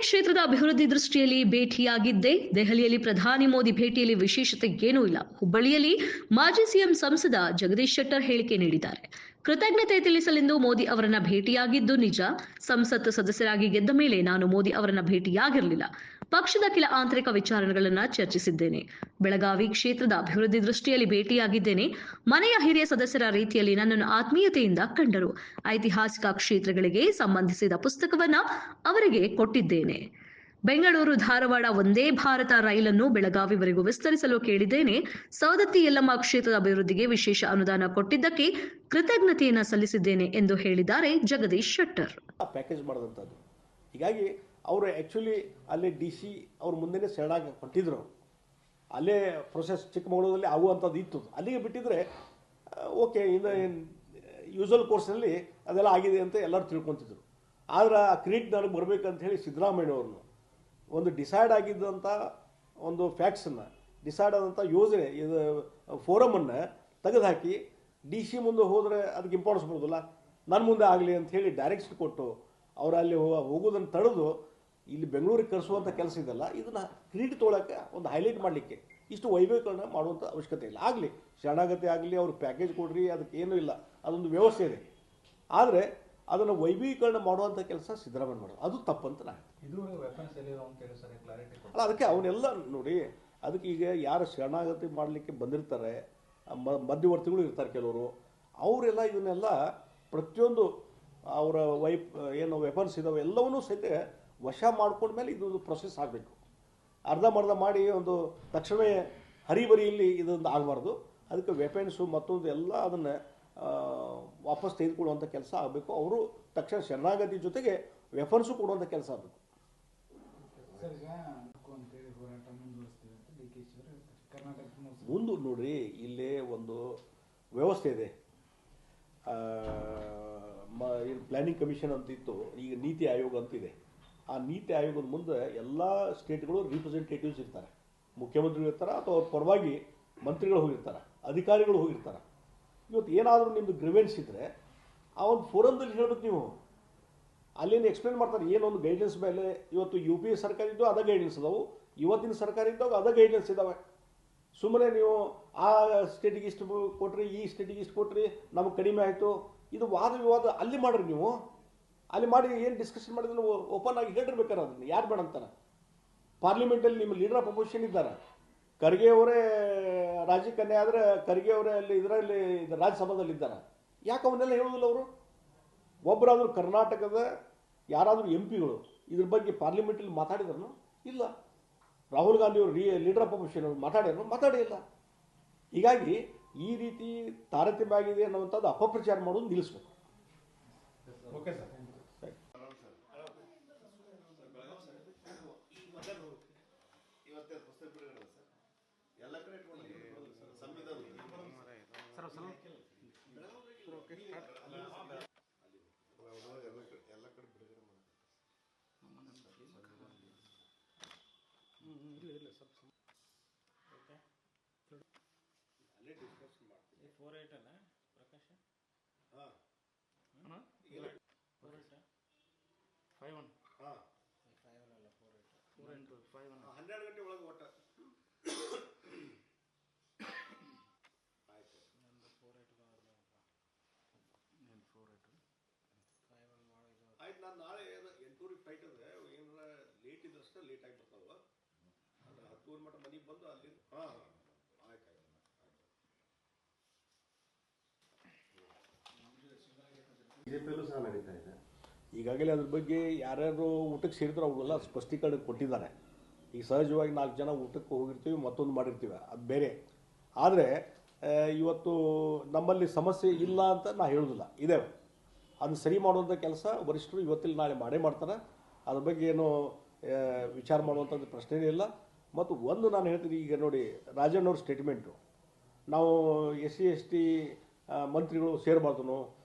ಕ್ಷೇತ್ರದ ಅಭಿವೃದ್ಧಿ ದೃಷ್ಟಿಯಲ್ಲಿ ಭೇಟಿಯಾಗಿದ್ದೆ. ದೆಹಲಿಯಲ್ಲಿ ಪ್ರಧಾನಿ ಮೋದಿ ಭೇಟಿಯಲ್ಲಿ ವಿಶೇಷತೆ ಏನೂ ಇಲ್ಲ. ಹುಬ್ಬಳ್ಳಿಯಲ್ಲಿ ಮಾಜಿ ಸಿಎಂ ಸಂಸದ ಜಗದೀಶ್ ಶೆಟ್ಟರ್ ಹೇಳಿಕೆ ನೀಡಿದ್ದಾರೆ. ಕೃತಜ್ಞತೆ ತಿಳಿಸಲೆಂದು ಮೋದಿ ಅವರನ್ನ ಭೇಟಿಯಾಗಿದ್ದು ನಿಜ. ಸಂಸತ್ ಸದಸ್ಯರಾಗಿ ಗೆದ್ದ ಮೇಲೆ ನಾನು ಮೋದಿ ಅವರನ್ನ ಭೇಟಿಯಾಗಿರಲಿಲ್ಲ. ಪಕ್ಷದ ಕೆಲ ಆಂತರಿಕ ವಿಚಾರಗಳನ್ನು ಚರ್ಚಿಸಿದ್ದೇನೆ. ಬೆಳಗಾವಿ ಕ್ಷೇತ್ರದ ಅಭಿವೃದ್ಧಿ ದೃಷ್ಟಿಯಲ್ಲಿ ಭೇಟಿಯಾಗಿದ್ದೇನೆ. ಮನೆಯ ಹಿರಿಯ ಸದಸ್ಯರ ರೀತಿಯಲ್ಲಿ ನನ್ನನ್ನು ಆತ್ಮೀಯತೆಯಿಂದ ಕಂಡರು. ಐತಿಹಾಸಿಕ ಕ್ಷೇತ್ರಗಳಿಗೆ ಸಂಬಂಧಿಸಿದ ಪುಸ್ತಕವನ್ನ ಅವರಿಗೆ ಕೊಟ್ಟಿದ್ದೇನೆ. ಬೆಂಗಳೂರು ಧಾರವಾಡ ಒಂದೇ ಭಾರತ ರೈಲನ್ನು ಬೆಳಗಾವಿವರೆಗೂ ವಿಸ್ತರಿಸಲು ಕೇಳಿದ್ದೇನೆ. ಸವದತ್ತಿ ಯಲ್ಲಮ್ಮ ಕ್ಷೇತ್ರದ ಅಭಿವೃದ್ಧಿಗೆ ವಿಶೇಷ ಅನುದಾನ ಕೊಟ್ಟಿದ್ದಕ್ಕೆ ಕೃತಜ್ಞತೆಯನ್ನು ಸಲ್ಲಿಸಿದ್ದೇನೆ ಎಂದು ಹೇಳಿದ್ದಾರೆ ಜಗದೀಶ್ ಶೆಟ್ಟರ್. ಪ್ಯಾಕೇಜ್ ಮಾಡಿದಂಥದ್ದು. ಹೀಗಾಗಿ ಅವರು ಆ್ಯಕ್ಚುಲಿ ಅಲ್ಲೇ DC ಅವ್ರ ಮುಂದೆನೇ ಸೆರಡಾಗಿ ಹೊಂಟಿದ್ರು. ಅಲ್ಲೇ ಪ್ರೊಸೆಸ್ ಚಿಕ್ಕಮಗಳೂರಲ್ಲಿ ಆಗುವಂಥದ್ದು ಇತ್ತು. ಅಲ್ಲಿಗೆ ಬಿಟ್ಟಿದ್ರೆ ಓಕೆ, ಇನ್ನು ಯೂಸಲ್ ಕೋರ್ಸ್ನಲ್ಲಿ ಅದೆಲ್ಲ ಆಗಿದೆ ಅಂತ ಎಲ್ಲರೂ ತಿಳ್ಕೊತಿದ್ರು. ಆದರೆ ಆ ಕ್ರೀಟ್ ನನಗೆ ಬರಬೇಕಂತ ಹೇಳಿ ಸಿದ್ದರಾಮಯ್ಯವ್ರನ್ನು ಒಂದು ಡಿಸೈಡ್ ಆಗಿದ್ದಂಥ ಒಂದು ಫ್ಯಾಕ್ಟ್ಸನ್ನು, ಡಿಸೈಡ್ ಆದಂಥ ಯೋಜನೆ, ಇದು ಫೋರಮನ್ನು ತೆಗೆದುಹಾಕಿ DC ಮುಂದೆ ಹೋದರೆ ಅದಕ್ಕೆ ಇಂಪಾರ್ಟೆನ್ಸ್ ಬರೋದಿಲ್ಲ, ನನ್ನ ಮುಂದೆ ಆಗಲಿ ಅಂತ ಹೇಳಿ ಡೈರೆಕ್ಷನ್ ಕೊಟ್ಟು ಅವರು ಅಲ್ಲಿ ಹೋಗೋದನ್ನು ತಡೆದು ಇಲ್ಲಿ ಬೆಂಗಳೂರಿಗೆ ಕರೆಸುವಂಥ ಕೆಲಸ ಇದೆಲ್ಲ, ಇದನ್ನು ಕ್ರೀಟ್ ತೊಗೊಳಕ್ಕೆ ಒಂದು ಹೈಲೈಟ್ ಮಾಡಲಿಕ್ಕೆ ಇಷ್ಟು ವೈಭವೀಕರಣ ಮಾಡುವಂಥ ಅವಶ್ಯಕತೆ ಇಲ್ಲ. ಆಗಲಿ ಶರಣಾಗತಿ ಆಗಲಿ, ಅವ್ರು ಪ್ಯಾಕೇಜ್ ಕೊಡ್ರಿ, ಅದಕ್ಕೆ ಏನೂ ಇಲ್ಲ, ಅದೊಂದು ವ್ಯವಸ್ಥೆ ಇದೆ. ಆದರೆ ಅದನ್ನು ವೈಭವೀಕರಣ ಮಾಡುವಂಥ ಕೆಲಸ ಸಿದ್ದರಾಮಯ್ಯ ಮಾಡೋದು ಅದು ತಪ್ಪಂತ ನಾನು ಅಲ್ಲ. ಅದಕ್ಕೆ ಅವನ್ನೆಲ್ಲ ನೋಡಿ, ಅದಕ್ಕೆ ಈಗ ಯಾರು ಶರಣಾಗತಿ ಮಾಡಲಿಕ್ಕೆ ಬಂದಿರ್ತಾರೆ, ಮಧ್ಯವರ್ತಿಗಳು ಇರ್ತಾರೆ ಕೆಲವರು, ಅವರೆಲ್ಲ ಇದನ್ನೆಲ್ಲ ಪ್ರತಿಯೊಂದು ಅವರ ಏನು ವೆಪನ್ಸ್ ಇದ್ದಾವೆ ಎಲ್ಲವನ್ನೂ ಸಹಿತ ವಶ ಮಾಡ್ಕೊಂಡ್ಮೇಲೆ ಇದೊಂದು ಪ್ರೊಸೆಸ್ ಆಗಬೇಕು. ಅರ್ಧಂಬರ್ಧ ಮಾಡಿ ಒಂದು ತಕ್ಷಣವೇ ಹರಿಬರಿಯಲ್ಲಿ ಇದೊಂದು ಆಗಬಾರ್ದು. ಅದಕ್ಕೆ ವೆಪನ್ಸು ಮತ್ತೊಂದು ಎಲ್ಲ ಅದನ್ನು ವಾಪಸ್ ತೆಗೆದುಕೊಳ್ಳುವಂಥ ಕೆಲಸ ಆಗಬೇಕು. ಅವರು ತಕ್ಷಣ ಶರಣಾಗತಿ ಜೊತೆಗೆ ವೆಪನ್ಸು ಕೊಡುವಂಥ ಕೆಲಸ ಆಗಬೇಕು. ಮುಂದೆ ನೋಡ್ರಿ, ಇಲ್ಲೇ ಒಂದು ವ್ಯವಸ್ಥೆ ಇದೆ. ಪ್ಲಾನಿಂಗ್ ಕಮಿಷನ್ ಅಂತಿತ್ತು, ಈಗ ನೀತಿ ಆಯೋಗ ಅಂತಿದೆ. ಆ ನೀತಿ ಆಯೋಗದ ಮುಂದೆ ಎಲ್ಲ ಸ್ಟೇಟ್ಗಳು ರಿಪ್ರೆಸೆಂಟೇಟಿವ್ಸ್ ಇರ್ತಾರೆ. ಮುಖ್ಯಮಂತ್ರಿಗಳು ಇರ್ತಾರೆ, ಅಥವಾ ಅವ್ರ ಪರವಾಗಿ ಮಂತ್ರಿಗಳು ಹೋಗಿರ್ತಾರೆ, ಅಧಿಕಾರಿಗಳು ಹೋಗಿರ್ತಾರೆ. ಇವತ್ತು ಏನಾದರೂ ನಿಮ್ಮದು ಗ್ರಿವೆನ್ಸ್ ಇದ್ದರೆ ಆ ಒಂದು ಫೋರಮ್ದಲ್ಲಿ ಹೇಳ್ಬೇಕು. ನೀವು ಅಲ್ಲೇನು ಎಕ್ಸ್ಪ್ಲೇನ್ ಮಾಡ್ತಾರೆ, ಏನೊಂದು ಗೈಡೆನ್ಸ್ ಮೇಲೆ. ಇವತ್ತು UPA ಸರ್ಕಾರ ಇದ್ದು ಅದೇ ಗೈಡೆನ್ಸ್ ಇದಾವೆ, ಇವತ್ತಿನ ಸರ್ಕಾರ ಇದ್ದಾಗ ಅದೇ ಗೈಡೆನ್ಸ್ ಇದ್ದಾವೆ. ಸುಮ್ಮನೆ ನೀವು ಆ ಸ್ಟೇಟಿಗೆ ಇಷ್ಟು ಕೊಟ್ರಿ, ಈ ಸ್ಟೇಟಿಗೆ ಇಷ್ಟು ಕೊಟ್ರಿ, ನಮಗೆ ಕಡಿಮೆ ಆಯಿತು, ಇದು ವಾದ ವಿವಾದ ಅಲ್ಲಿ ಮಾಡ್ರಿ. ನೀವು ಅಲ್ಲಿ ಮಾಡಿ ಏನು ಡಿಸ್ಕಷನ್ ಮಾಡಿದ್ರೆ ಓಪನ್ ಆಗಿ ಹೇಳಿರ್ಬೇಕಾರೆ ಅದನ್ನು ಯಾರು ಬೇಡ ಅಂತಾರೆ. ಪಾರ್ಲಿಮೆಂಟಲ್ಲಿ ನಿಮ್ಮ ಲೀಡರ್ ಆಫ್ ಅಪೋಸಿಷನ್ ಇದ್ದಾರೆ, ಖರ್ಗೆ ಅವರೇ ರಾಜೀವ್ ಕನ್ಯಾ ಆದರೆ ಖರ್ಗೆ ಅವರೇ ಅಲ್ಲಿ ಇದರಲ್ಲಿ ರಾಜ್ಯಸಭಾದಲ್ಲಿ ಇದ್ದಾರೆ. ಯಾಕೆ ಅವನ್ನೆಲ್ಲ ಹೇಳೋದಿಲ್ಲ ಅವರು? ಒಬ್ಬರಾದರೂ ಕರ್ನಾಟಕದ ಯಾರಾದರೂ MP ಗಳು ಇದ್ರ ಬಗ್ಗೆ ಪಾರ್ಲಿಮೆಂಟಲ್ಲಿ ಮಾತಾಡಿದ್ರು? ಇಲ್ಲ. ರಾಹುಲ್ ಗಾಂಧಿ ಅವರು ಲೀಡರ್ ಆಫ್ ಅಪೋಸಿಷನ್ ಅವರು ಮಾತಾಡೇ ಇಲ್ಲ. ಹೀಗಾಗಿ ಈ ರೀತಿ ತಾರತಮ್ಯ ಆಗಿದೆ ಅನ್ನುವಂಥದ್ದು ಅಪಪ್ರಚಾರ ಮಾಡೋದು ನಿಲ್ಲಿಸ್ಬೇಕು. Okay sir. ಆಯ್ತು, ನಾನು ನಾಳೆ 8:00 ಫ್ಲೈಟ್ ಅದೇ, ಏನಾರ ಲೇಟ್ ಇದ್ದಷ್ಟೇ ಲೇಟ್ ಆಗಿ ಬರ್ತಾವ. ಅದು 10:00 ಮಟ್ಟ ಮನೆಗೆ ಬಂದು ಅಲ್ಲಿ. ಆಯ್ತು BJPಯಲ್ಲೂ ಸಹ ನಡೀತಾ ಇದೆ. ಈಗಾಗಲೇ ಅದ್ರ ಬಗ್ಗೆ ಯಾರ್ಯಾರು ಊಟಕ್ಕೆ ಸೇರಿದ್ರು ಅವರೆಲ್ಲ ಸ್ಪಷ್ಟೀಕರಣ ಕೊಟ್ಟಿದ್ದಾರೆ. ಈಗ ಸಹಜವಾಗಿ 4 ಜನ ಊಟಕ್ಕೆ ಹೋಗಿರ್ತೀವಿ, ಮತ್ತೊಂದು ಮಾಡಿರ್ತೀವಿ, ಅದು ಬೇರೆ. ಆದರೆ ಇವತ್ತು ನಮ್ಮಲ್ಲಿ ಸಮಸ್ಯೆ ಇಲ್ಲ ಅಂತ ನಾ ಹೇಳೋದಿಲ್ಲ, ಇದ್ದೇವೆ. ಅದನ್ನು ಸರಿ ಮಾಡುವಂಥ ಕೆಲಸ ವರಿಷ್ಠರು ಇವತ್ತಿಲ್ಲ ನಾಳೆ ಮಾಡೇ ಮಾಡ್ತಾರೆ. ಅದ್ರ ಬಗ್ಗೆ ಏನು ವಿಚಾರ ಮಾಡುವಂಥದ್ದು ಪ್ರಶ್ನೆಯೇ ಇಲ್ಲ. ಮತ್ತು ಒಂದು ನಾನು ಹೇಳ್ತೀನಿ, ಈಗ ನೋಡಿ ರಾಜಣ್ಣವ್ರ ಸ್ಟೇಟ್ಮೆಂಟು, ನಾವು SC ST ಮಂತ್ರಿಗಳು ಸೇರಬಾರ್ದು,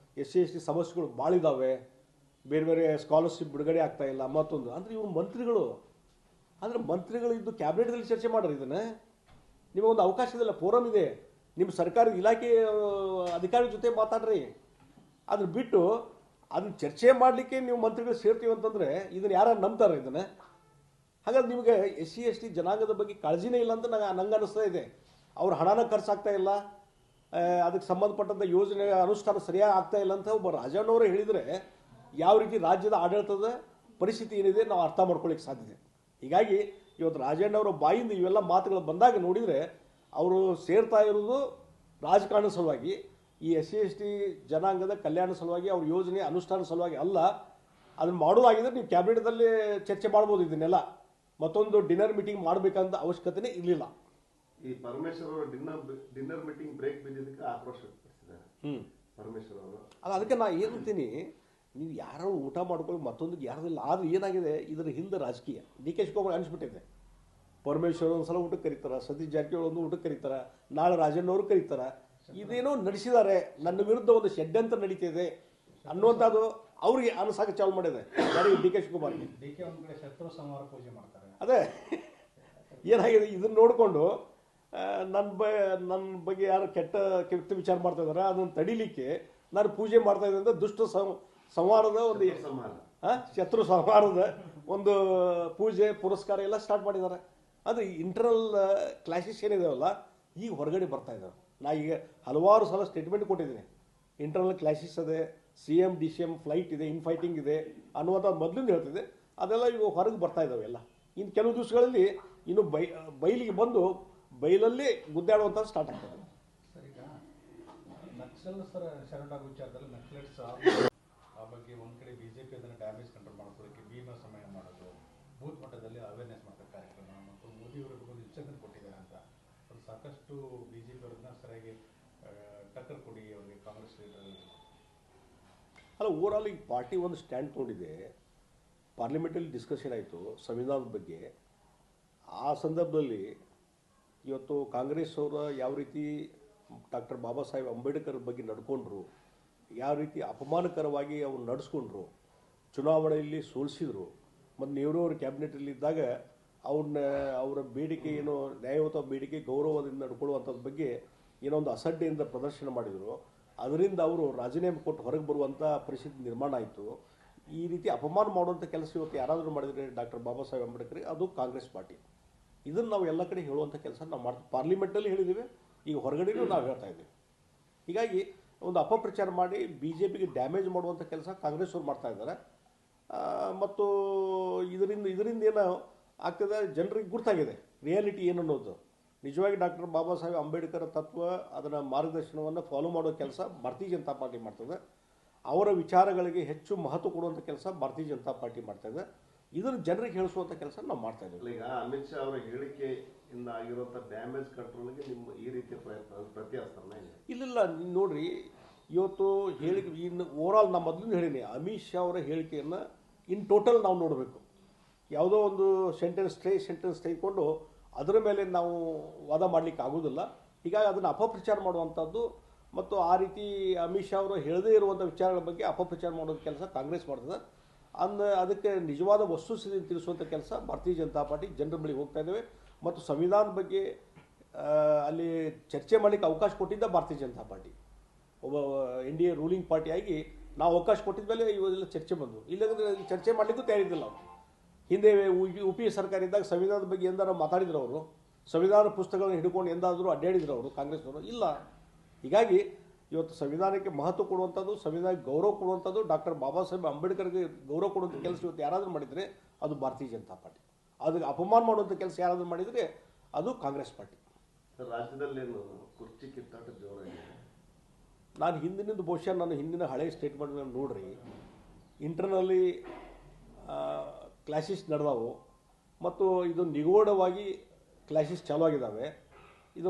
SC ST ಸಮಸ್ಯೆಗಳು ಭಾಳ ಇದ್ದಾವೆ, ಬೇರೆ ಬೇರೆ ಸ್ಕಾಲರ್ಶಿಪ್ ಬಿಡುಗಡೆ ಆಗ್ತಾಯಿಲ್ಲ, ಮತ್ತೊಂದು ಅಂದರೆ ಇವರು ಮಂತ್ರಿಗಳು. ಅಂದರೆ ಮಂತ್ರಿಗಳು ಇದ್ದು ಕ್ಯಾಬಿನೆಟ್ದಲ್ಲಿ ಚರ್ಚೆ ಮಾಡ್ರಿ. ಇದನ್ನು ನಿಮಗೊಂದು ಅವಕಾಶ ಇದೆಲ್ಲ, ಫೋರಮ್ ಇದೆ, ನಿಮ್ಮ ಸರ್ಕಾರದ ಇಲಾಖೆ ಅಧಿಕಾರಿ ಜೊತೆ ಮಾತಾಡ್ರಿ. ಅದ್ರ ಬಿಟ್ಟು ಅದನ್ನ ಚರ್ಚೆ ಮಾಡಲಿಕ್ಕೆ ನೀವು ಮಂತ್ರಿಗಳು ಸೇರ್ತೀವಿ ಅಂತಂದರೆ ಇದನ್ನು ಯಾರು ನಂಬ್ತಾರೆ ಇದನ್ನು? ಹಾಗಾದ್ರೆ ನಿಮಗೆ SC ST ಜನಾಂಗದ ಬಗ್ಗೆ ಕಾಳಜಿನೇ ಇಲ್ಲ ಅಂತ ನಂಗೆ ಅನಿಸ್ತಾ ಇದೆ. ಅವ್ರ ಹಣನ ಖರ್ಚಾಗ್ತಾ ಇಲ್ಲ, ಅದಕ್ಕೆ ಸಂಬಂಧಪಟ್ಟಂಥ ಯೋಜನೆ ಅನುಷ್ಠಾನ ಸರಿಯಾಗಿ ಆಗ್ತಾ ಇಲ್ಲ ಅಂತ ಒಬ್ಬ ರಾಜಣ್ಣವರು ಹೇಳಿದರೆ ಯಾವ ರೀತಿ ರಾಜ್ಯದ ಆಡಳಿತದ ಪರಿಸ್ಥಿತಿ ಏನಿದೆ ನಾವು ಅರ್ಥ ಮಾಡ್ಕೊಳ್ಳಿಕ್ಕೆ ಸಾಧ್ಯತೆ. ಹೀಗಾಗಿ ಇವತ್ತು ರಾಜಣ್ಣವರ ಬಾಯಿಂದ ಇವೆಲ್ಲ ಮಾತುಗಳು ಬಂದಾಗ ನೋಡಿದರೆ ಅವರು ಸೇರ್ತಾ ಇರೋದು ರಾಜಕಾರಣ ಸಲುವಾಗಿ, ಈ SC ST ಜನಾಂಗದ ಕಲ್ಯಾಣ ಸಲುವಾಗಿ, ಅವ್ರ ಯೋಜನೆ ಅನುಷ್ಠಾನ ಸಲುವಾಗಿ ಅಲ್ಲ. ಅದನ್ನು ಮಾಡೋದಾಗಿದ್ರೆ ನೀವು ಕ್ಯಾಬಿನೆಟ್ದಲ್ಲಿ ಚರ್ಚೆ ಮಾಡ್ಬೋದು ಇದನ್ನೆಲ್ಲ. ಮತ್ತೊಂದು ಡಿನ್ನರ್ ಮೀಟಿಂಗ್ ಮಾಡಬೇಕಂತ ಅವಶ್ಯಕತೆನೇ ಇರಲಿಲ್ಲ. ಈ ಪರಮೇಶ್ವರ್ ಅವರು ಡಿನ್ನರ್ ಮೀಟಿಂಗ್ ಬ್ರೇಕ್ ಬಿದ್ದಿದ್ದಕ್ಕೆ ಆಕ್ರೋಶ ವ್ಯಕ್ತಪಡಿಸಿದ್ದಾರೆ ಪರಮೇಶ್ವರ್ ಅವರು. ಅಲ್ಲ, ಅದಕ್ಕೆ ನಾ ಏನಂತೀನಿ, ನೀವು ಯಾರು ಊಟ ಮಾಡ್ಕೊಳ್ಳಿ ಮತ್ತೊಂದಿಗೆ ಯಾರಿಲ್ಲ. ಆದರೆ ಏನಾಗಿದೆ, ಇದರ ಹಿಂದೆ ರಾಜಕೀಯ. DK ಶಿವಕುಮಾರ್ ಅನಿಸ್ಬಿಟ್ಟಿದೆ. ಪರಮೇಶ್ವರ್ ಒಂದು ಸಲ ಊಟಕ್ಕೆ ಕರೀತಾರೆ, ಸತೀಶ್ ಜಾರಕಿಹೊಳಿ ಒಂದು ಊಟಕ್ಕೆ ಕರೀತಾರೆ, ನಾಳೆ ರಾಜಣ್ಣವರು ಕರೀತಾರೆ. ಇದೇನೋ ನಡೆಸಿದ್ದಾರೆ, ನನ್ನ ವಿರುದ್ಧ ಒಂದು ಷಡ್ಯಂತ್ರ ನಡೀತಿದೆ ಅನ್ನುವಂಥದ್ದು ಅವ್ರಿಗೆ ಅನಿಸಕ್ಕೆ ಚಾಲು ಮಾಡಿದೆ. ಯಾರಿಗೆ? DK ಶಿವಕುಮಾರ್ಗೆ. ಅದೇ ಏನಾಗಿದೆ, ಇದನ್ನು ನೋಡಿಕೊಂಡು ನನ್ನ ಬಗ್ಗೆ ಯಾರು ಕೆಟ್ಟ ವಿಚಾರ ಮಾಡ್ತಾ ಇದ್ದಾರೆ ಅದನ್ನು ತಡಿಲಿಕ್ಕೆ ನಾನು ಪೂಜೆ ಮಾಡ್ತಾ ಇದ್ದೆ ಅಂತ ದುಷ್ಟ ಸಂಹಾರದ ಒಂದು ಶತ್ರು ಸಂಹಾರದ ಒಂದು ಪೂಜೆ ಪುರಸ್ಕಾರ ಎಲ್ಲ ಸ್ಟಾರ್ಟ್ ಮಾಡಿದ್ದಾರೆ. ಅದು ಇಂಟರ್ನಲ್ ಕ್ಲಾಶಸ್ ಏನಿದಾವಲ್ಲ ಈಗ ಹೊರಗಡೆ ಬರ್ತಾ ಇದ್ದಾವೆ. ನಾ ಈಗ ಹಲವಾರು ಸಲ ಸ್ಟೇಟ್ಮೆಂಟ್ ಕೊಟ್ಟಿದ್ದೀನಿ. ಇಂಟರ್ನಲ್ ಕ್ಲಾಶಸ್ ಇದೆ, CM DCM ಫ್ಲೈಟ್ ಇದೆ, ಇನ್ಫೈಟಿಂಗ್ ಇದೆ ಅನ್ನುವಂಥದ್ದು ಮೊದಲಿಂದ ಹೇಳ್ತಿದೆ. ಅದೆಲ್ಲ ಇವಾಗ ಹೊರಗೆ ಬರ್ತಾ ಇದ್ದಾವೆ ಎಲ್ಲ. ಇನ್ನು ಕೆಲವು ದಿವಸಗಳಲ್ಲಿ ಇನ್ನು ಬೈಲಿಗೆ ಬಂದು ಬೈಲಲ್ಲಿ ಗುದ್ದಾಡುವಂಥದ್ದು ಸ್ಟಾರ್ಟ್ ಆಗ್ತದೆ. ಸರ್, ಈಗ ನಕ್ಸಲ್ ಶರಣಾಗೋ ವಿಚಾರದಲ್ಲಿ ನಕ್ಸಲೈಟ್ಸ್ ಆ ಬಗ್ಗೆ ಒಂದು ಕಡೆ BJP ಅದನ್ನು ಡ್ಯಾಮೇಜ್ ಕಂಟ್ರೋಲ್ ಮಾಡೋದಕ್ಕೆ ಭೀಮ ಸಮಯ ಮಾಡೋದು, ಬೂತ್ ಮಟ್ಟದಲ್ಲಿ ಅವೇರ್ನೆಸ್ ಮಾಡೋ ಕಾರ್ಯಕ್ರಮ ಮತ್ತು ಮೋದಿಯವರು ಒಂದು ಇನ್ಸ್ಟ್ರಕ್ಷನ್ ಕೊಟ್ಟಿದ್ದಾರೆ ಅಂತ ಅದು ಸಾಕಷ್ಟು BJP ಅವ್ರನ್ನ ಸರಿಯಾಗಿ ಟಕ್ಕರ್ ಕೊಡಿ ಅವರಿಗೆ ಕಾಂಗ್ರೆಸ್ ಲೀಡರ್. ಅಲ್ಲ, ಓವರಾಲ್ ಈಗ ಪಾರ್ಟಿ ಒಂದು ಸ್ಟ್ಯಾಂಡ್ ತೊಗೊಂಡಿದೆ. ಪಾರ್ಲಿಮೆಂಟಲ್ಲಿ ಡಿಸ್ಕಷನ್ ಆಯಿತು ಸಂವಿಧಾನದ ಬಗ್ಗೆ. ಆ ಸಂದರ್ಭದಲ್ಲಿ ಇವತ್ತು ಕಾಂಗ್ರೆಸ್ ಅವರು ಯಾವ ರೀತಿ ಡಾಕ್ಟರ್ ಬಾಬಾ ಸಾಹೇಬ್ ಅಂಬೇಡ್ಕರ್ ಬಗ್ಗೆ ನಡ್ಕೊಂಡ್ರು, ಯಾವ ರೀತಿ ಅಪಮಾನಕರವಾಗಿ ಅವ್ರು ನಡೆಸ್ಕೊಂಡ್ರು, ಚುನಾವಣೆಯಲ್ಲಿ ಸೋಲಿಸಿದ್ರು, ಮತ್ತು ನೆಹರು ಅವರು ಕ್ಯಾಬಿನೆಟಲ್ಲಿದ್ದಾಗ ಅವರ ಬೇಡಿಕೆ ಏನೋ ನ್ಯಾಯಯುತ ಬೇಡಿಕೆ ಗೌರವದಿಂದ ನಡ್ಕೊಳ್ಳುವಂಥದ್ದು ಬಗ್ಗೆ ಏನೋ ಒಂದು ಅಸಡ್ಡೆಯಿಂದ ಪ್ರದರ್ಶನ ಮಾಡಿದರು. ಅದರಿಂದ ಅವರು ರಾಜೀನಾಮೆ ಕೊಟ್ಟು ಹೊರಗೆ ಬರುವಂಥ ಪರಿಸ್ಥಿತಿ ನಿರ್ಮಾಣ ಆಯಿತು. ಈ ರೀತಿ ಅಪಮಾನ ಮಾಡುವಂಥ ಕೆಲಸ ಇವತ್ತು ಯಾರಾದರೂ ಮಾಡಿದರೆ ಡಾಕ್ಟರ್ ಬಾಬಾ ಸಾಹೇಬ್ ಅಂಬೇಡ್ಕರ್, ಅದು ಕಾಂಗ್ರೆಸ್ ಪಾರ್ಟಿ. ಇದನ್ನು ನಾವು ಎಲ್ಲ ಕಡೆ ಹೇಳುವಂಥ ಕೆಲಸ ನಾವು ಮಾಡ್ತೀವಿ. ಪಾರ್ಲಿಮೆಂಟಲ್ಲಿ ಹೇಳಿದ್ದೀವಿ, ಈಗ ಹೊರಗಡೆಯೂ ನಾವು ಹೇಳ್ತಾ ಇದ್ದೀವಿ. ಹೀಗಾಗಿ ಒಂದು ಅಪಪ್ರಚಾರ ಮಾಡಿ BJPಗೆ ಡ್ಯಾಮೇಜ್ ಮಾಡುವಂಥ ಕೆಲಸ ಕಾಂಗ್ರೆಸ್ ಅವ್ರು ಮಾಡ್ತಾ ಇದ್ದಾರೆ. ಮತ್ತು ಇದರಿಂದ ಏನೋ ಆಗ್ತದೆ, ಜನರಿಗೆ ಗುರ್ತಾಗಿದೆ ರಿಯಾಲಿಟಿ ಏನು ಅನ್ನೋದು. ನಿಜವಾಗಿ ಡಾಕ್ಟರ್ ಬಾಬಾ ಸಾಹೇಬ್ ಅಂಬೇಡ್ಕರ್ ತತ್ವ, ಅದರ ಮಾರ್ಗದರ್ಶನವನ್ನು ಫಾಲೋ ಮಾಡೋ ಕೆಲಸ ಭಾರತೀಯ ಜನತಾ ಪಾರ್ಟಿ ಮಾಡ್ತದೆ. ಅವರ ವಿಚಾರಗಳಿಗೆ ಹೆಚ್ಚು ಮಹತ್ವ ಕೊಡುವಂಥ ಕೆಲಸ ಭಾರತೀಯ ಜನತಾ ಪಾರ್ಟಿ ಮಾಡ್ತಾ ಇದೆ. ಇದನ್ನು ಜನರಿಗೆ ಹೇಳಿಸುವಂಥ ಕೆಲಸ ನಾವು ಮಾಡ್ತಾ ಇದ್ದೀವಿ. ಈಗ ಅಮಿತ್ ಶಾ ಅವರ ಹೇಳಿಕೆಯಿಂದ ಆಗಿರುವಂಥ ಡ್ಯಾಮೇಜ್ ಕಂಟ್ರೋಲ್ಗೆ ನಿಮ್ಮ ಈ ರೀತಿಯ ಪ್ರತ್ಯಾಸ್ತಾನ ಇಲ್ಲ. ನೋಡ್ರಿ, ಇವತ್ತು ಹೇಳಿಕೆ ಇನ್ನು ಓವರಾಲ್ ನಾನು ಮೊದಲು ಹೇಳೀನಿ, ಅಮಿತ್ ಶಾ ಅವರ ಹೇಳಿಕೆಯನ್ನು ಇನ್ ಟೋಟಲ್ ನಾವು ನೋಡಬೇಕು. ಯಾವುದೋ ಒಂದು ಸೆಂಟೆನ್ಸ್ ತೆಗೆದುಕೊಂಡು ಅದರ ಮೇಲೆ ನಾವು ವಾದ ಮಾಡಲಿಕ್ಕೆ ಆಗೋದಿಲ್ಲ. ಹೀಗಾಗಿ ಅದನ್ನು ಅಪಪ್ರಚಾರ ಮಾಡುವಂಥದ್ದು ಮತ್ತು ಆ ರೀತಿ ಅಮಿತ್ ಶಾ ಅವರು ಹೇಳದೇ ಇರುವಂಥ ವಿಚಾರಗಳ ಬಗ್ಗೆ ಅಪಪ್ರಚಾರ ಮಾಡೋದು ಕೆಲಸ ಕಾಂಗ್ರೆಸ್ ಮಾಡ್ತದೆ. ಅದಕ್ಕೆ ನಿಜವಾದ ವಸ್ತುಸ್ಥಿತಿ ತಿಳಿಸುವಂಥ ಕೆಲಸ ಭಾರತೀಯ ಜನತಾ ಪಾರ್ಟಿ ಜನರ ಬಳಿ ಹೋಗ್ತಾ ಇದ್ದೇವೆ. ಮತ್ತು ಸಂವಿಧಾನದ ಬಗ್ಗೆ ಅಲ್ಲಿ ಚರ್ಚೆ ಮಾಡಲಿಕ್ಕೆ ಅವಕಾಶ ಕೊಟ್ಟಿದ್ದ ಭಾರತೀಯ ಜನತಾ ಪಾರ್ಟಿ. ಒಬ್ಬ NDA ರೂಲಿಂಗ್ ಪಾರ್ಟಿಯಾಗಿ ನಾವು ಅವಕಾಶ ಕೊಟ್ಟಿದ್ದ ಮೇಲೆ ಇವೆಲ್ಲ ಚರ್ಚೆ ಬಂದವು. ಇಲ್ಲಂದ್ರೆ ಚರ್ಚೆ ಮಾಡಲಿಕ್ಕೂ ತಯಾರಿದ್ದಿಲ್ಲ ಅವರು. ಹಿಂದೆ UPA ಸರ್ಕಾರ ಇದ್ದಾಗ ಸಂವಿಧಾನದ ಬಗ್ಗೆ ಎಂದಾರು ಮಾತಾಡಿದ್ರು ಅವರು? ಸಂವಿಧಾನ ಪುಸ್ತಕಗಳನ್ನು ಹಿಡ್ಕೊಂಡು ಎಂದಾದರೂ ಅಡ್ಡಾಡಿದ್ರು ಅವರು ಕಾಂಗ್ರೆಸ್ನವರು? ಇಲ್ಲ. ಹೀಗಾಗಿ ಇವತ್ತು ಸಂವಿಧಾನಕ್ಕೆ ಮಹತ್ವ ಕೊಡುವಂಥದ್ದು, ಸಂವಿಧಾನಕ್ಕೆ ಗೌರವ ಕೊಡುವಂಥದ್ದು, ಡಾಕ್ಟರ್ ಬಾಬಾ ಸಾಹೇಬ್ ಅಂಬೇಡ್ಕರ್ಗೆ ಗೌರವ ಕೊಡುವಂಥ ಕೆಲಸ ಇವತ್ತು ಯಾರಾದರೂ ಮಾಡಿದರೆ ಅದು ಭಾರತೀಯ ಜನತಾ ಪಾರ್ಟಿ. ಅದಕ್ಕೆ ಅಪಮಾನ ಮಾಡುವಂಥ ಕೆಲಸ ಯಾರಾದರೂ ಮಾಡಿದರೆ ಅದು ಕಾಂಗ್ರೆಸ್ ಪಾರ್ಟಿ. ರಾಜ್ಯದಲ್ಲಿ ಕುರ್ಚಿ ಕಿತ್ತಾಟ ಜೋರಾಗಿದೆ. ನಾನು ಬಹುಶಃ ನಾನು ಹಿಂದಿನ ಹಳೆಯ ಸ್ಟೇಟ್ಮೆಂಟ್ಗಳನ್ನು ನೋಡ್ರಿ, ಇಂಟರ್ನಲ್ಲಿ ಕ್ಲಾಶಸ್ ನಡೆದವು ಮತ್ತು ಇದು ನಿಗೂಢವಾಗಿ ಕ್ಲಾಶಸ್ ಚಾಲೂ ಆಗಿದ್ದಾವೆ. ಇದು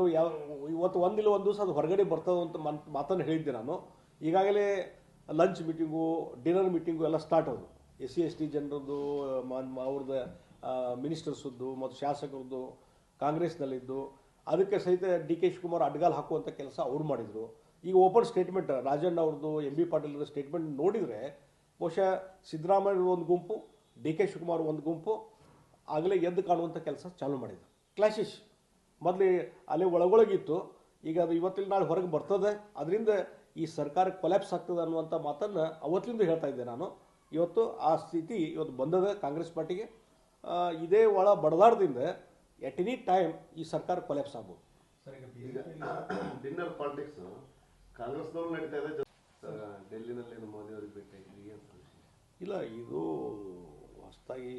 ಇವತ್ತು ಒಂದು ದಿವಸ ಅದು ಹೊರಗಡೆ ಬರ್ತದೆ ಅಂತ ಮಾತನ್ನು ಹೇಳಿದ್ದೆ ನಾನು. ಈಗಾಗಲೇ ಲಂಚ್ ಮೀಟಿಂಗು, ಡಿನ್ನರ್ ಮೀಟಿಂಗು ಎಲ್ಲ ಸ್ಟಾರ್ಟ್ ಆದವು. SC ST ಜನರದ್ದು, ಅವ್ರದ್ದು ಮಿನಿಸ್ಟರ್ಸದ್ದು ಮತ್ತು ಶಾಸಕರದ್ದು ಕಾಂಗ್ರೆಸ್ನಲ್ಲಿದ್ದು, ಅದಕ್ಕೆ ಸಹಿತ DK ಶಿವಕುಮಾರ್ ಅಡ್ಗಾಲ್ ಹಾಕುವಂಥ ಕೆಲಸ ಅವ್ರು ಮಾಡಿದರು. ಈಗ ಓಪನ್ ಸ್ಟೇಟ್ಮೆಂಟ್ ರಾಜಣ್ಣ ಅವ್ರದ್ದು, MB ಪಾಟೀಲ್ ಸ್ಟೇಟ್ಮೆಂಟ್ ನೋಡಿದರೆ ಬಹುಶಃ ಸಿದ್ದರಾಮಯ್ಯ ಒಂದು ಗುಂಪು, DK ಶಿವಕುಮಾರ್ ಒಂದು ಗುಂಪು ಆಗಲೇ ಎದ್ದು ಕಾಣುವಂಥ ಕೆಲಸ ಚಾಲೂ ಮಾಡಿದ್ರು. ಕ್ಲಾಶಸ್ ಮೊದಲೇ ಅಲ್ಲೇ ಒಳಗೊಳಗಿತ್ತು, ಈಗ ಅದು ಇವತ್ತಿನ ನಾಳೆ ಹೊರಗೆ ಬರ್ತದೆ. ಅದರಿಂದ ಈ ಸರ್ಕಾರ ಕೊಲ್ಯಾಪ್ಸ್ ಆಗ್ತದೆ ಅನ್ನುವಂಥ ಮಾತನ್ನು ಅವತ್ತಿಂದ ಹೇಳ್ತಾ ಇದ್ದೆ ನಾನು. ಇವತ್ತು ಆ ಸ್ಥಿತಿ ಇವತ್ತು ಬಂದದ ಕಾಂಗ್ರೆಸ್ ಪಾರ್ಟಿಗೆ. ಇದೇ ಒಳ ಬಡದಾಡದಿಂದ ಎಟ್ ಎನಿ ಟೈಮ್ ಈ ಸರ್ಕಾರ ಕೊಲ್ಯಾಪ್ಸ್ ಆಗ್ಬೋದು. ಸರ್ ಈಗ ಈಗ ಡಿನ್ನರ್ ಪಾಲಿಟಿಕ್ಸ್ ಕಾಂಗ್ರೆಸ್ನವ್ರು ನಡೀತಾ ಇದೆ. ಡೆಲ್ಲಿನಲ್ಲಿ ಮೋದಿ ಅವರಿಗೆ ಭೇಟಿಯಾಗಿ ಅಂತ ವಿಷಯ ಇಲ್ಲ, ಇದು ಹೊಸದಾಗಿ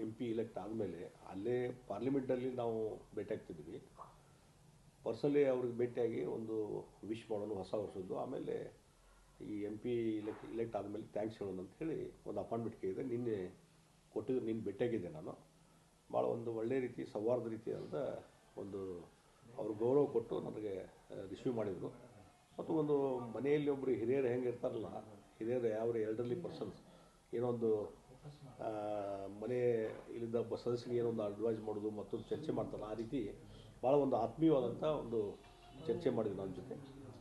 MP ಇಲೆಕ್ಟ್ ಆದಮೇಲೆ ಅಲ್ಲೇ ಪಾರ್ಲಿಮೆಂಟಲ್ಲಿ ನಾವು ಭೇಟಿ ಆಗ್ತಿದ್ವಿ. ಪರ್ಸನಲಿ ಅವ್ರಿಗೆ ಭೇಟಿಯಾಗಿ ಒಂದು ವಿಶ್ ಮಾಡೋಣ ಹೊಸ ವರ್ಷದ್ದು. ಆಮೇಲೆ ಈ MP ಇಲೆಕ್ಟ್ ಆದಮೇಲೆ ಥ್ಯಾಂಕ್ಸ್ ಹೇಳೋಣ ಅಂತ ಹೇಳಿ ಒಂದು ಅಪಾಯಿಂಟ್ಮೆಂಟ್ ಕೇಳಿದೆ. ನಿನ್ನೆ ಕೊಟ್ಟಿದ್ದು, ನಿನ್ನೆ ಭೇಟಿಯಾಗಿದ್ದೆ ನಾನು. ಭಾಳ ಒಂದು ಒಳ್ಳೆಯ ರೀತಿ ಸೌಹಾರ್ದ ರೀತಿಯಾದ ಒಂದು ಅವರು ಗೌರವ ಕೊಟ್ಟು ನನಗೆ ರಿಸೀವ್ ಮಾಡಿದರು. ಮತ್ತು ಒಂದು ಮನೆಯಲ್ಲಿ ಒಬ್ಬರು ಹಿರಿಯರು ಹೆಂಗೆ ಇರ್ತಾರಲ್ಲ, ಹಿರಿಯರು ಯಾವ ಎಲ್ಡರ್ಲಿ ಪರ್ಸನ್ಸ್ ಏನೋ ಒಂದು ಮನೆ ಇಲ್ಲಿದ್ದ ಒಬ್ಬ ಸದಸ್ಯನಿಗೆ ಏನೋ ಒಂದು ಅಡ್ವೈಸ್ ಮಾಡೋದು ಮತ್ತೊಂದು ಚರ್ಚೆ ಮಾಡ್ತಾರಲ್ಲ, ಆ ರೀತಿ ಭಾಳ ಒಂದು ಆತ್ಮೀಯವಾದಂಥ ಒಂದು ಚರ್ಚೆ ಮಾಡಿದ್ರು ನನ್ನ ಜೊತೆ.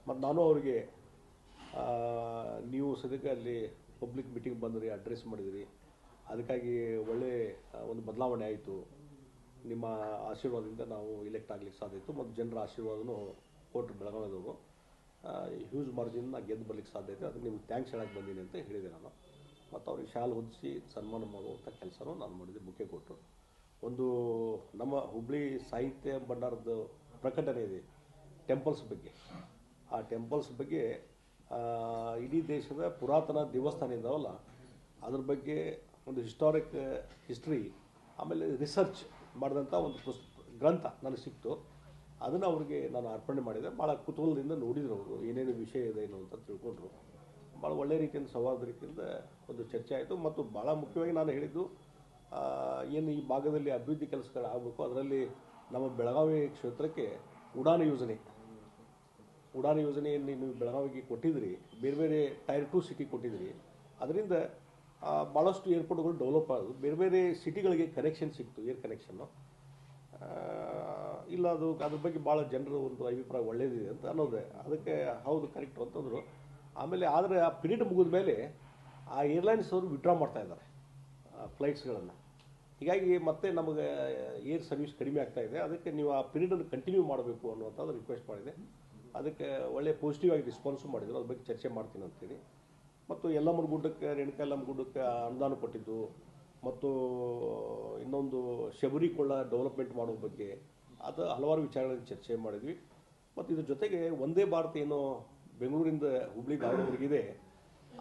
ಮತ್ತು ನಾನು ಅವರಿಗೆ ನೀವು ಸದ್ಯಕ್ಕೆ ಅಲ್ಲಿ ಪಬ್ಲಿಕ್ ಮೀಟಿಂಗ್ ಬಂದ್ರಿ, ಅಡ್ರೆಸ್ ಮಾಡಿದಿರಿ, ಅದಕ್ಕಾಗಿ ಒಳ್ಳೆ ಒಂದು ಬದಲಾವಣೆ ಆಯಿತು, ನಿಮ್ಮ ಆಶೀರ್ವಾದದಿಂದ ನಾವು ಇಲೆಕ್ಟ್ ಆಗಲಿಕ್ಕೆ ಸಾಧ್ಯ ಇತ್ತು, ಮತ್ತು ಜನರ ಆಶೀರ್ವಾದನೂ ಕೊಟ್ಟರು ಬೆಳಗಾವಿದವರು. ಹ್ಯೂಜ್ ಮಾರ್ಜಿನ್ನ ಗೆದ್ದು ಬರಲಿಕ್ಕೆ ಸಾಧ್ಯ ಇದೆ, ಅದಕ್ಕೆ ನಿಮ್ಗೆ ಥ್ಯಾಂಕ್ಸ್ ಹೇಳಕ್ಕೆ ಬಂದೀನಿ ಅಂತ ಹೇಳಿದೆ ನಾನು. ಮತ್ತು ಅವ್ರಿಗೆ ಶಾಲ್ ಹೊದಿಸಿ ಸನ್ಮಾನ ಮಾಡುವಂಥ ಕೆಲಸನೂ ನಾನು ಮಾಡಿದೆ. ಬುಕ್ಕೆ ಕೊಟ್ಟು ಒಂದು ನಮ್ಮ ಹುಬ್ಬಳ್ಳಿ ಸಾಹಿತ್ಯ ಭಂಡಾರದ ಪ್ರಕಟಣೆ ಇದೆ ಟೆಂಪಲ್ಸ್ ಬಗ್ಗೆ. ಆ ಟೆಂಪಲ್ಸ್ ಬಗ್ಗೆ ಇಡೀ ದೇಶದ ಪುರಾತನ ದೇವಸ್ಥಾನ ಇದ್ದಾವಲ್ಲ, ಅದ್ರ ಬಗ್ಗೆ ಒಂದು ಹಿಸ್ಟ್ರಿ ಆಮೇಲೆ ರಿಸರ್ಚ್ ಮಾಡಿದಂಥ ಒಂದು ಗ್ರಂಥ ನನಗೆ ಸಿಕ್ತು. ಅದನ್ನು ಅವ್ರಿಗೆ ನಾನು ಅರ್ಪಣೆ ಮಾಡಿದೆ. ಭಾಳ ಕುತೂಹಲದಿಂದ ನೋಡಿದ್ರು ಅವರು, ಏನೇನು ವಿಷಯ ಇದೆ ಏನು ಅಂತ ತಿಳ್ಕೊಂಡ್ರು. ಭಾಳ ಒಳ್ಳೆಯ ರೀತಿಯಿಂದ ಸೌಹಾರ್ದ ರೀತಿಯಿಂದ ಒಂದು ಚರ್ಚೆ ಆಯಿತು. ಮತ್ತು ಭಾಳ ಮುಖ್ಯವಾಗಿ ನಾನು ಹೇಳಿದ್ದು, ಏನು ಈ ಭಾಗದಲ್ಲಿ ಅಭಿವೃದ್ಧಿ ಕೆಲಸಗಳು ಆಗಬೇಕು, ಅದರಲ್ಲಿ ನಮ್ಮ ಬೆಳಗಾವಿ ಕ್ಷೇತ್ರಕ್ಕೆ ಉಡಾನ್ ಯೋಜನೆಯನ್ನು ನೀವು ಬೆಳಗಾವಿಗೆ ಕೊಟ್ಟಿದ್ರಿ, ಬೇರೆ ಬೇರೆ ಟೈರ್ 2 ಸಿಟಿ ಕೊಟ್ಟಿದ್ರಿ. ಅದರಿಂದ ಭಾಳಷ್ಟು ಏರ್ಪೋರ್ಟ್ಗಳು ಡೆವಲಪ್ ಆಗೋದು, ಬೇರೆ ಬೇರೆ ಸಿಟಿಗಳಿಗೆ ಕನೆಕ್ಷನ್ ಸಿಕ್ತು, ಏರ್ ಕನೆಕ್ಷನ್ನು. ಇಲ್ಲ, ಅದ್ರ ಬಗ್ಗೆ ಭಾಳ ಜನರ ಒಂದು ಅಭಿಪ್ರಾಯ ಒಳ್ಳೆಯದಿದೆ ಅಂತ ಅನ್ನೋದೇ. ಅದಕ್ಕೆ ಹೌದು, ಕರೆಕ್ಟು ಅಂತಂದರು. ಆಮೇಲೆ ಆದರೆ ಆ ಪೀರಿಯಡ್ ಮುಗಿದ ಮೇಲೆ ಆ ಏರ್ಲೈನ್ಸ್ ಅವರು ವಿಡ್ರಾ ಮಾಡ್ತಾ ಇದ್ದಾರೆ ಫ್ಲೈಟ್ಸ್ಗಳನ್ನು. ಹೀಗಾಗಿ ಮತ್ತೆ ನಮಗೆ ಏರ್ ಸರ್ವಿಸ್ ಕಡಿಮೆ ಆಗ್ತಾ ಇದೆ. ಅದಕ್ಕೆ ನೀವು ಆ ಪೀರಿಯಡನ್ನು ಕಂಟಿನ್ಯೂ ಮಾಡಬೇಕು ಅನ್ನುವಂಥದ್ದು ರಿಕ್ವೆಸ್ಟ್ ಮಾಡಿದೆ. ಅದಕ್ಕೆ ಒಳ್ಳೆ ಪಾಸಿಟಿವ್ ಆಗಿ ರೆಸ್ಪಾನ್ಸು ಮಾಡಿದರು. ಅದ್ರ ಬಗ್ಗೆ ಚರ್ಚೆ ಮಾಡ್ತೀನಿ ಅಂತೇಳಿ. ಮತ್ತು ಯಲ್ಲಮ್ಮನ ಗುಡ್ಡಕ್ಕೆ, ರೇಣುಕಾ ಯಲ್ಲಮ್ಮ ಗುಡ್ಡಕ್ಕೆ ಅನುದಾನ ಕೊಟ್ಟಿದ್ದು, ಮತ್ತು ಇನ್ನೊಂದು ಶಬರಿಕೊಳ್ಳ ಡೆವಲಪ್ಮೆಂಟ್ ಮಾಡೋ ಬಗ್ಗೆ, ಅದು ಹಲವಾರು ವಿಚಾರಗಳನ್ನು ಚರ್ಚೆ ಮಾಡಿದ್ವಿ. ಮತ್ತು ಇದ್ರ ಜೊತೆಗೆ ಒಂದೇ ಭಾರತ ಏನೋ ಬೆಂಗಳೂರಿಂದ ಹುಬ್ಳಿ ಧಾರವಾಡವರೆಗಿದೆ,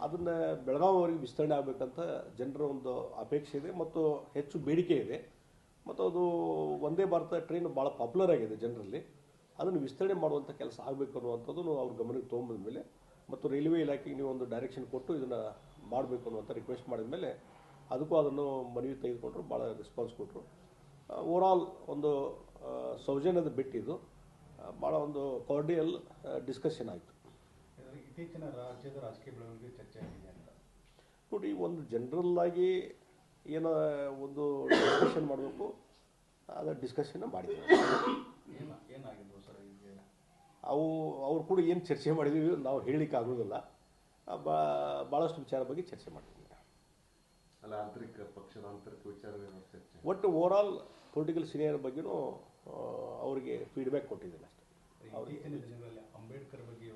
ಅದನ್ನು ಬೆಳಗಾವಿವರೆಗೆ ವಿಸ್ತರಣೆ ಆಗಬೇಕಂತ ಜನರ ಒಂದು ಅಪೇಕ್ಷೆ ಇದೆ ಮತ್ತು ಹೆಚ್ಚು ಬೇಡಿಕೆ ಇದೆ. ಮತ್ತು ಅದು ಒಂದೇ ಭಾರತ ಟ್ರೈನ್ ಭಾಳ ಪಾಪ್ಯುಲರ್ ಆಗಿದೆ ಜನರಲ್ಲಿ. ಅದನ್ನು ವಿಸ್ತರಣೆ ಮಾಡುವಂಥ ಕೆಲಸ ಆಗಬೇಕು ಅನ್ನುವಂಥದ್ದು ಅವ್ರ ಗಮನಕ್ಕೆ ತೊಗೊಂಬಂದ ಮೇಲೆ, ಮತ್ತು ರೈಲ್ವೆ ಇಲಾಖೆಗೆ ನೀವು ಒಂದು ಡೈರೆಕ್ಷನ್ ಕೊಟ್ಟು ಇದನ್ನು ಮಾಡಬೇಕು ಅನ್ನುವಂಥ ರಿಕ್ವೆಸ್ಟ್ ಮಾಡಿದ ಮೇಲೆ ಅದಕ್ಕೂ ಅದನ್ನು ಮನವಿ ತೆಗೆದುಕೊಂಡ್ರು, ಭಾಳ ರೆಸ್ಪಾನ್ಸ್ ಕೊಟ್ಟರು. ಓವರಾಲ್ ಒಂದು ಸೌಜನ್ಯದ ಭೇಟಿದು, ಭಾಳ ಒಂದು ಕಾರ್ಡಿಯಲ್ ಡಿಸ್ಕಷನ್ ಆಯಿತು. ಇತ್ತೀಚಿನ ರಾಜ್ಯದ ರಾಜಕೀಯ ಬೆಳವಣಿಗೆ ಚರ್ಚೆ ಆಗಿದೆ ಅಂತ ನೋಡಿ, ಒಂದು ಜನರಲ್ ಆಗಿ ಏನೋ ಒಂದು ಡಿಸ್ಕಷನ್ ಮಾಡಬೇಕು, ಅದು ಡಿಸ್ಕಷನ್ನ ಮಾಡಿದ್ದೀವಿ. ಏನಾಗಿದ್ವು ಸರ್ ಈಗ ಅವ್ರು ಕೂಡ ಏನು ಚರ್ಚೆ ಮಾಡಿದ್ದೀವಿ ನಾವು ಹೇಳಲಿಕ್ಕೆ ಆಗೋದಿಲ್ಲ. ಭಾಳಷ್ಟು ವಿಚಾರ ಬಗ್ಗೆ ಚರ್ಚೆ ಮಾಡಿದ್ದೀವಿ. ಅಲ್ಲ, ಪಕ್ಷದ ಆಂತರಿಕ ವಿಚಾರವೇನು ಚರ್ಚೆ? ಒಟ್ಟು ಓವರಾಲ್ ಪೊಲಿಟಿಕಲ್ ಸೀನಿಯರ್ ಬಗ್ಗೆನೂ ಅವರಿಗೆ ಫೀಡ್ಬ್ಯಾಕ್ ಕೊಟ್ಟಿದ್ದೀನಿ ಅಷ್ಟೇ. ಇತ್ತೀಚಿನ ದಿನಗಳಲ್ಲಿ ಅಂಬೇಡ್ಕರ್ ಬಗ್ಗೆ